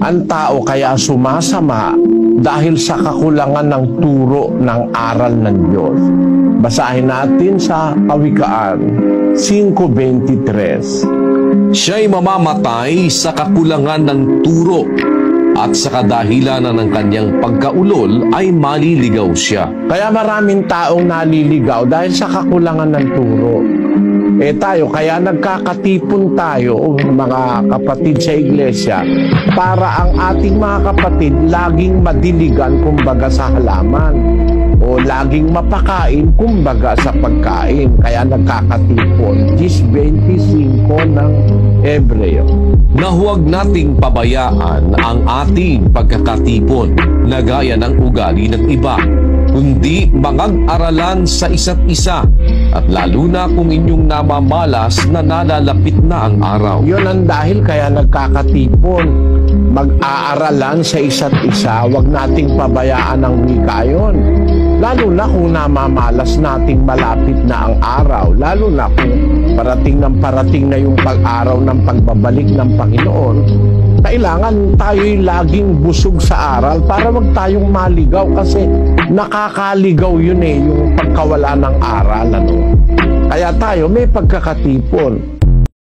Ang tao kaya sumasama dahil sa kakulangan ng turo ng aral ng Diyos. Basahin natin sa Kawikaan 5:23. Siya'y mamamatay sa kakulangan ng turo at sa kadahilanan ng kanyang pagkaulol ay maliligaw siya. Kaya maraming taong naliligaw dahil sa kakulangan ng turo. Tayo, kaya nagkakatipon tayo, mga kapatid sa iglesia, para ang ating mga kapatid laging madiligan kumbaga sa halaman o laging mapakain kumbaga sa pagkain. Kaya nagkakatipon. 10:25 ng Hebreo. Na huwag nating pabayaan ang ating pagkakatipon na gaya ng ugali ng iba, kundi mangag-aralan sa isa't isa at lalo na kung inyong namamalas na nalalapit na ang araw. Yun ang dahil kaya nagkakatipon. Mag-aaralan sa isa't isa, wag nating pabayaan ang wika yun. Lalo na kung namamalas nating malapit na ang araw, lalo na kung parating na yung pag-araw ng pagbabalik ng Panginoon, kailangan tayo'y laging busog sa aral para wag tayong maligaw kasi nakakaligaw yun yung pagkawala ng aral. Kaya tayo may pagkakatipon.